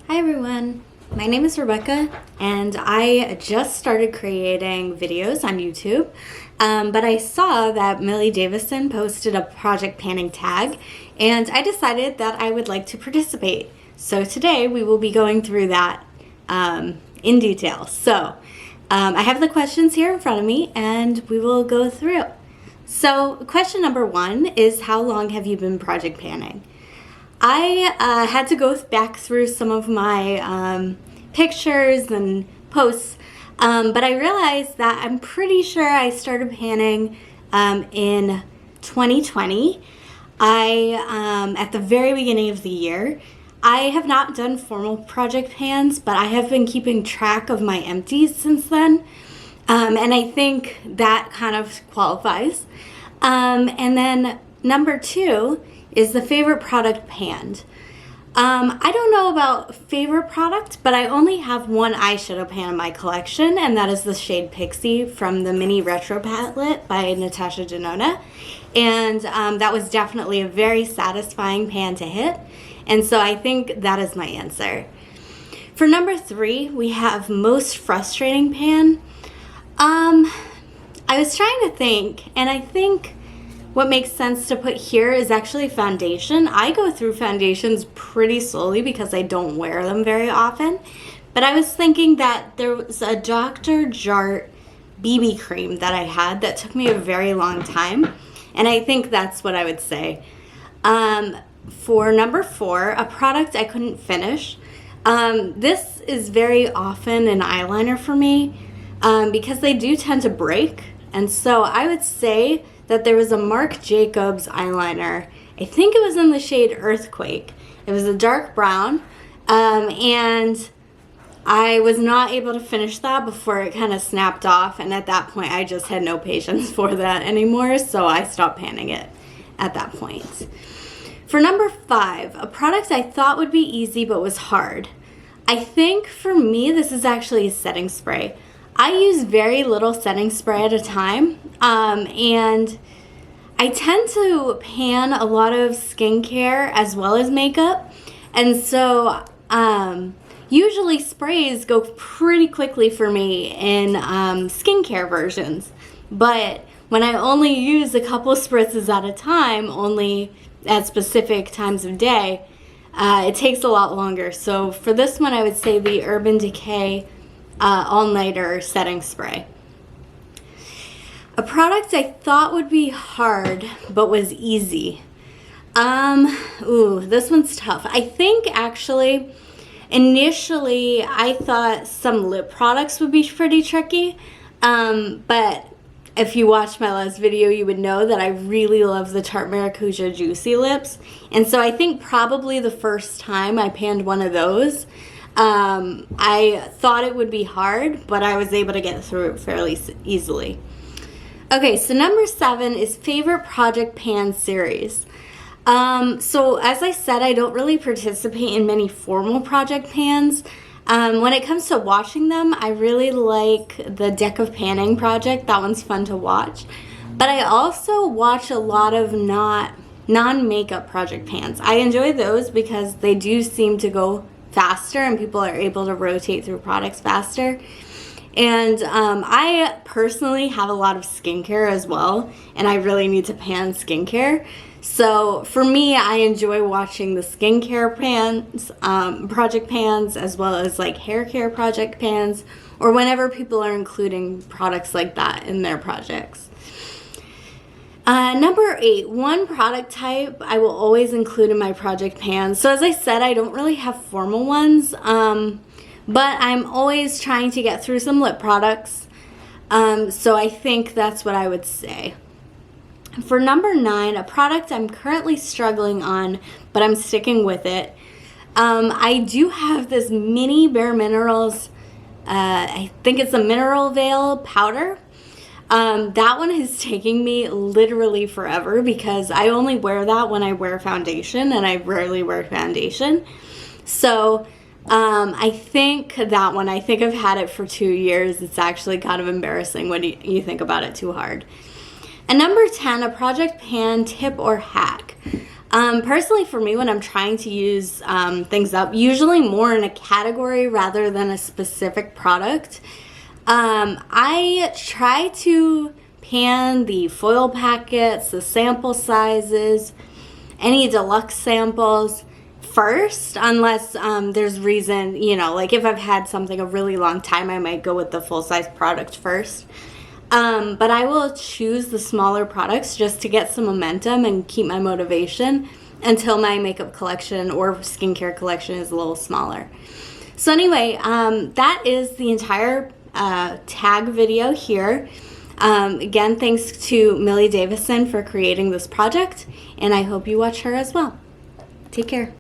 Hi everyone, my name is Rebecca and I just started creating videos on YouTube, but I saw that Milli Davison posted a project panning tag and I decided that I would like to participate. So today we will be going through that in detail. So I have the questions here in front of me and we will go through. So question number one is, how long have you been project panning? I had to go back through some of my pictures and posts, but I realized that I'm pretty sure I started panning in 2020. At the very beginning of the year. I have not done formal project pans, but I have been keeping track of my empties since then, and I think that kind of qualifies. And then number two is the favorite product panned. I don't know about favorite product, but I only have one eyeshadow pan in my collection, and that is the shade Pixie from the Mini Retro Palette by Natasha Denona. And that was definitely a very satisfying pan to hit, and so I think that is my answer. For number three, we have most frustrating pan. I was trying to think, and I think what makes sense to put here is actually foundation. I go through foundations pretty slowly because I don't wear them very often. But I was thinking that there was a Dr. Jart BB cream that I had that took me a very long time. And I think that's what I would say. For number four, a product I couldn't finish. This is very often an eyeliner for me because they do tend to break. And so I would say that there was a Marc Jacobs eyeliner. I think it was in the shade Earthquake. It was a dark brown, and I was not able to finish that before it kind of snapped off, and at that point I just had no patience for that anymore, so I stopped panning it at that point. For number five, a product I thought would be easy but was hard. I think for me this is actually a setting spray. I use very little setting spray at a time, and I tend to pan a lot of skincare as well as makeup, and so usually sprays go pretty quickly for me in skincare versions, but when I only use a couple spritzes at a time, only at specific times of day, it takes a lot longer. So for this one I would say the Urban Decay all-nighter setting spray. A product I thought would be hard but was easy. This one's tough. I think actually initially I thought some lip products would be pretty tricky, but if you watched my last video you would know that I really love the Tarte Maracuja Juicy Lips, and so I think probably the first time I panned one of those, I thought it would be hard, but I was able to get through it fairly easily. Okay, so number seven is favorite project pan series. So as I said, I don't really participate in many formal project pans. When it comes to watching them, I really like the Deck of Panning project. That one's fun to watch. But I also watch a lot of non-makeup project pans. I enjoy those because they do seem to go faster and people are able to rotate through products faster. And I personally have a lot of skincare as well, and I really need to pan skincare. So for me, I enjoy watching the skincare pans, project pans, as well as like hair care project pans, or whenever people are including products like that in their projects. Number eight, one product type I will always include in my project pans. So as I said, I don't really have formal ones, but I'm always trying to get through some lip products. So I think that's what I would say. For number nine, a product I'm currently struggling on, but I'm sticking with it. I do have this mini Bare Minerals, I think it's a Mineral Veil powder. That one is taking me literally forever because I only wear that when I wear foundation, and I rarely wear foundation. So I think that one, I think I've had it for 2 years. It's actually kind of embarrassing when you think about it too hard. And number 10, a project pan tip or hack. Personally, for me, when I'm trying to use things up, usually more in a category rather than a specific product, I try to pan the foil packets, the sample sizes, any deluxe samples first, unless there's reason, like if I've had something a really long time, I might go with the full-size product first. But I will choose the smaller products just to get some momentum and keep my motivation until my makeup collection or skincare collection is a little smaller. So anyway, that is the entire tag video here. Again, thanks to Milli Davison for creating this project, and I hope you watch her as well. Take care.